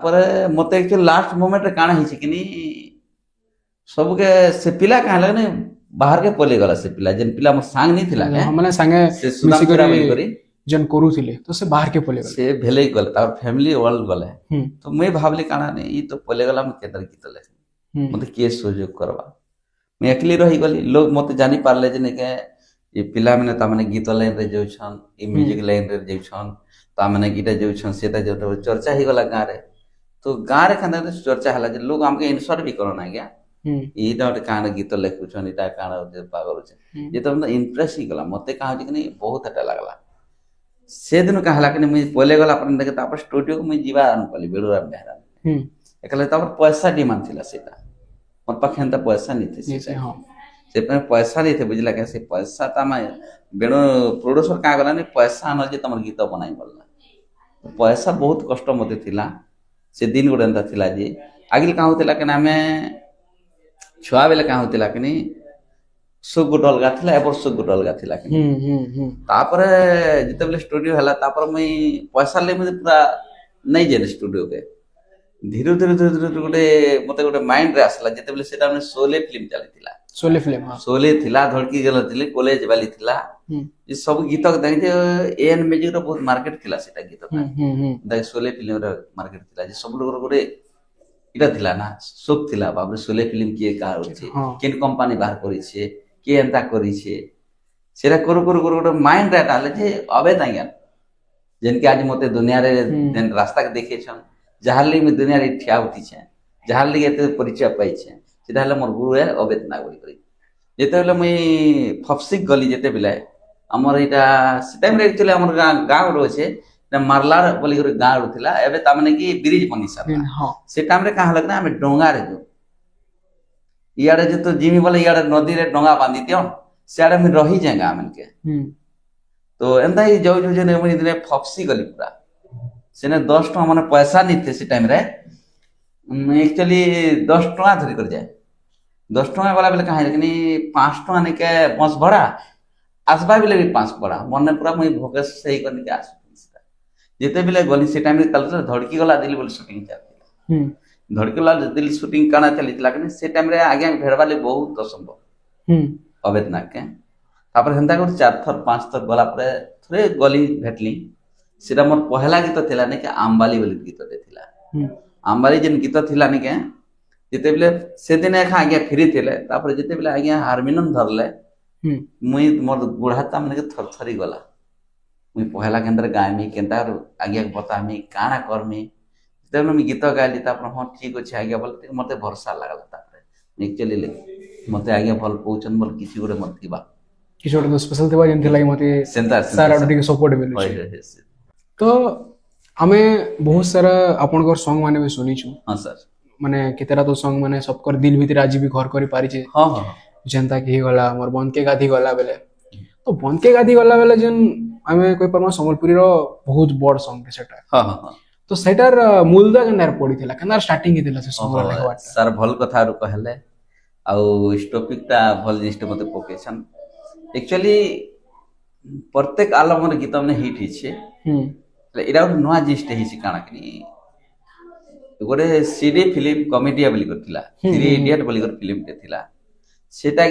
ପରେ ମତେ actually last ମୋମେଣ୍ଟରେ କାଣା ହେଇଛି କିନି ସବୁକେ ସେ ପିଲା କାଁ ଲାଗନି ବାହାରକେ ପଲେଇ ଗଲା ସେ ପିଲା ଯେନ୍ ପିଲା ମୋ ସାଙ୍ଗ ନେଇ ଥିଲା ହଁ, ମାନେ ସାଙ୍ଗେ ସେ ସୁଦାମପୁରା ମିଶିକରି କରି ଯେନ୍ କରୁଥିଲେ ତ ସେ ବାହାରକେ ପଳେଇ ଗଲେ। ସେ ଭେଲେଇ ଗଲେ ତାର ଫ୍ୟାମିଲି ୱାର୍ଲଡ ଗଲେ ହୁଁ ତ ମୁଇଁ ଭାବଲି କାଣା ନି ଇ ତ ପଲେଇ ଗଲା ମୁଁ କେତର ଗୀତ ଲେଖି ହୁଁ ମତେ କିଏ ସହଯୋଗ କରବା ମୁଇଁ ଏକଲି ରହିଗଲି ଲୋକ ମତେ ଜାଣି ପାରିଲେ ଯେ ନିକେ ଏ ପିଲାମାନେ ତାମାନେ ଗୀତ ଲାଇନରେ ଯାଉଛନ୍ ଏ ମ୍ୟୁଜିକ ଲାଇନରେ ଯାଉଛନ୍ ତାମାନେ ଗୀଟା ଯାଉଛନ୍ ସେଟା ଯୋଉଟା ଚର୍ଚ୍ଚା ହେଇଗଲା ଗାଁରେ ତ ଗାଁରେ ଖାନା ଚର୍ଚ୍ଚା ହେଲା ଯେ ଲୋକ ଆମକେ ଇନସଲ୍ଟ ବି କରନ ଆଜ୍ଞା ହୁଁ ଏଇଟା ଗୋଟେ କାଣା ଗୀତ ଲେଖୁଛନ୍ ଏଇଟା କାଣା ପାଗରୁଛେ ଯେତେବେଳେ ଇମ୍ପ୍ରେସ ହେଇଗଲା ମତେ କାଁ ହଉଛି କି ବହୁତ ହେଟା ଲାଗଲା ସେଦିନ କାଁ ହେଲା କି ମୁଇଁ ପଲେଇ ଗଲା ପରେ ଦେଖେ ତାପରେ ଷ୍ଟୁଡିଓକୁ ମୁଇଁ ଯିବା ଆରମ୍ଭ କଲି ବେଳୁରା ବେହେରା ହୁଁ ଏକଲେ ତାପରେ ପଇସା ଡିମାଣ୍ଡ ଥିଲା ସେଇଟା ମୋର ପାଖେ ଏନ୍ତା ପଇସା ନେଇଥି ନିଶ୍ଚୟ, ହଁ ସେ ପଇସା ନେଇଥେ ବୁଝିଲା કે ସେ ପଇସା ତାମେ ବେଣୁ ପ୍ରୋଡ୍ୟୁସର କାଁ ଗଲାନି ପଇସା ଆନ ଯେ ତମର ଗୀତ ବନାଇ ବୋଲଲା ପଇସା ବହୁତ କଷ୍ଟ ମତେ ଥିଲା ସେ ଦିନ ଗୋଟେ ଏନ୍ତା ଥିଲା ଯେ ଆଗିଲ କାଁ ହଉଥିଲା କି ଆମେ ଛୁଆ ବେଲେ କାଁ ହଉଥିଲା କିନି ସୁખ ଗୋଟେ ଅଲଗା ଥିଲା ଏପର ସୁખ ଗୋଟେ ଅଲଗା ଥିଲା କିନି ହୁଁ ହୁଁ ହୁଁ ତାପରେ ଯେତେବେଳେ ଷ୍ଟୁଡିଓ ହେଲା ତାପରେ ମୁଇଁ ପଇସା ଲାଗି ମୁଇଁ ପୁରା ନେଇ ଯାଏ ଷ୍ଟୁଡିଓକେ ଧୀରେ ଧୀରେ ଧୀରେ ଧୀରେ ଗୋଟେ ମତେ ଗୋଟେ ମାଇଣ୍ଡରେ ଆସିଲା ଯେତେବେଳେ ସେଟା ମାନେ ସୋଲେ ଫିଲ୍ମ ଚାଲିଥିଲା ସୋଲେ ଫିଲ୍ମ, ହଁ ସୋଲେ ଥିଲା ଧଡ଼କି ଗେଲ ଥିଲେ କଲେଜ ବାଲି ଥିଲା ହୁଁ ଏ ସବୁ ଗୀତ ଦେଖିଛେ ଏଏନ୍ ମ୍ୟୁଜିକ ର ବହୁତ ମାର୍କେଟ ଥିଲା ସେଟା ଗୀତ ହୁଁ ହୁଁ ହୁଁ ଦେଖ ସୋଲେ ଫିଲ୍ମ ର ମାର୍କେଟ ଥିଲା ଯେ ସବୁ ଲୋକର ଗୋଟେ ଏଇଟା ଥିଲା ନା ସୋକ ଥିଲା ବାପରେ ସୋଲେ ଫିଲ୍ମ କିଏ କାହା ଅଛି ହଁ କେନ୍ କମ୍ପାନୀ ବାହାର କରିଛେ କିଏ ଏନ୍ତା କରିଛେ ସେଟା କରୁ କରୁ କରୁ ଗୋଟେ ମାଇଣ୍ଡ ରେ ଆଲେ ଯେ ଅବେଦ ଆଜ୍ଞା ଯେନକି ଆଜି ମତେ ଦୁନିଆରେ ଯେନ୍ ରାସ୍ତାକେ ଦେଖେଇଛନ୍ ଯାହାର ଲାଗି ମୁଇଁ ଦୁନିଆରେ ଠିଆ ଉଠିଛେ ଯାହାର ଲାଗି ଏତେ ପରିଚୟ ପାଇଛେ ସେଟା ହେଲେ ମୋର ଗୁରୁ ଅବେଦ ନାଗ କରି ଯେତେବେଳେ ମୁଇଁ ଫପସିକ ଗଲି ଯେତେବେଳେ ଆମର ଏଇଟା ସେ ଟାଇମରେ ଆକ୍ଚୁଆଲି ଆମର ଗାଁ ଗୋଟେ ଅଛେ ମାର୍ଲାର ବୋଲିକରି ଗାଁ ଗୋଟେ ଥିଲା ଏବେ ତାମାନେ କି ବ୍ରିଜ ବନି ସାରିଲା ହଁ ସେ ଟାଇମରେ କାଁ ହେଲା କି ଆମେ ଡଙ୍ଗାରେ ଯାଉ ଇଆଡେ ଯେତେ ଜିମି ବୋଲେ ଇଆଡେ ନଦୀରେ ଡଙ୍ଗା ବାନ୍ଧି ଦିଅ ସିଆଡେ ମୁଇଁ ରହିଯାଏ ଗାଁ ମାନକେ ହୁଁ ତ ଏନ୍ତା ହିଁ ଯାଉ ଯାଉ ଯେ ମୁଇଁ ଦିନେ ଫପସି ଗଲି ପୁରା ସେନେ 10 ଟଙ୍କା ମାନେ ପଇସା ନେଇଥିଲେ ସେ ଟାଇମରେ ଆକ୍ଚୁଆଲି 10 ଟଙ୍କା ଧରି କରି ଯାଏ 10 ଟଙ୍କା ଗଲା ବେଲେ କାହିଁ କି 5 ଟଙ୍କା ନେଇକେ ବସ୍ ଭଡ଼ା আসবা বেলে ବି 5 ପଡ଼ା ମନେ ପୁରା ମୁଇଁ ଭୋକେଶ ହେଇ କରିକି ଆସୁଥିଲି ସେଟା ଯେତେବେଳେ ଗଲି ସେ ଟାଇମରେ ତାହେଲେ ଧଡ଼କି ଗଲା ଦିଲ ବୋଲି ସୁଟିଂ ଚାଲିଥିଲା ହୁଁ ଧଡ଼କି ଗଲା ଦିଲ ସୁଟିଂ କାଣା ଚାଲିଥିଲା କି ସେ ଟାଇମରେ ଆଜ୍ଞା ଭେଡ଼ବାଲି ବହୁତ ଅସମ୍ଭବ ହୁଁ ଅବେଦ ନାଗକେ ତାପରେ ହେନ୍ତା କରି 4 ଥର 5 ଥର ଗଲା ପରେ ଥରେ ଗଲି ଭେଟଲି ସେଟା ମୋର ପହଲା ଗୀତ ଥିଲା ନାଇଁ କି ଆମ୍ବାଲି ବୋଲି ଗୀତଟେ ଥିଲା ହୁଁ ଆମ୍ବାଲି ଯେନ୍ ଗୀତ ଥିଲା ନାଇଁ କି ଯେତେବେଳେ ସେଦିନ ଏକା ଆଜ୍ଞା ଫ୍ରି ଥିଲେ ତାପରେ ଯେତେବେଳେ ଆଜ୍ଞା ହାରମୋନିୟମ ଧରଲେ ହୁଁ ମୁଇଁ ମୋର ଗୋଡ଼ ହାତ ମାନେ ଥରି ଗଲା ମୁଇଁ ପହଲା କେନ୍ତାରେ ଗାଇମି କେନ୍ତା ଆଜ୍ଞା ବତାମି କାଣା କରମି ଯେତେବେଳେ ମୁଇଁ ଗୀତ ଗାଇଲି ତାପରେ ହଁ ଠିକ ଅଛି ଆଜ୍ଞା ବୋଲେ ମତେ ଭରସା ଲାଗଲା ତାପରେ ଆକ୍ଚୁଆଲି ମତେ ଆଜ୍ଞା ଭଲ କହୁଛନ୍ ବୋଲେ କିଛି ଗୋଟେ ମତେ ଥିବା କିଛି ଗୋଟେ ତ ସ୍ପେଶାଲ ଥିବା ଯେମିତି ଲାଗି ମତେ ସେନ୍ତା ସାର୍ ଆଡୁ ଟିକେ ସପୋର୍ଟ ମିଳୁଛି ତ ଆମେ ବହୁତ ସାରା ଆପଣଙ୍କର ସଙ୍ଗ ମାନେ ବି ଶୁଣିଛୁ ହଁ ସାର୍ ମାନେ କେତେଟା ତ ସଙ୍ଗ ମାନେ ସବକର ଦିଲ ଭିତରେ ଆଜି ବି ଘର କରି ପାରିଛେ ହଁ ହଁ ଯେନ୍ତା କି ହେଇଗଲା ଆମର ବନକେ ଗାଧି ଗଲା ବେଲେ ତ ବନକେ ଗାଧି ଗଲା ବେଲେ ଯେନ୍ ଆମେ କହିପାରମା ସମ୍ବଲପୁରୀର ବହୁତ ବଡ ସଙ୍ଗ ସେଟା ହଁ ହଁ ହଁ ତ ସେଟାର ମୂଲଦା କେନ୍ତାର ପଡିଥିଲା କେନ୍ତାର ଷ୍ଟାର୍ଟିଂ ହେଇଥିଲା ସେ ସଙ୍ଗର ଓହୋ ଲେଖବାରଟା ସାର୍ ଭଲ କଥା କହିଲେ ଆଉ ଟପିକଟା ଭଲ ଜିନିଷଟା ମତେ ପକେଇଛନ୍ ଆକ୍ଚୁଆଲି ପ୍ରତ୍ୟେକ ଆଲବମର ଗୀତ ମାନେ ହିଟ୍ ହେଇଛି ହୁଁ ଏଇଟା ଗୋଟେ ନୂଆ ଜିନିଷଟେ ହେଇଛି କାଣା କି ଗୋଟେ ସିଡି ଫିଲ୍ମ କମେଡିଆ ବୋଲି କରିଥିଲା ହୁଁ ଥ୍ରୀ ହୁଁ ଇଡିୟଟ ବୋଲି ଗୋଟେ ଫିଲ୍ମଟେ ଥିଲା ସେଟା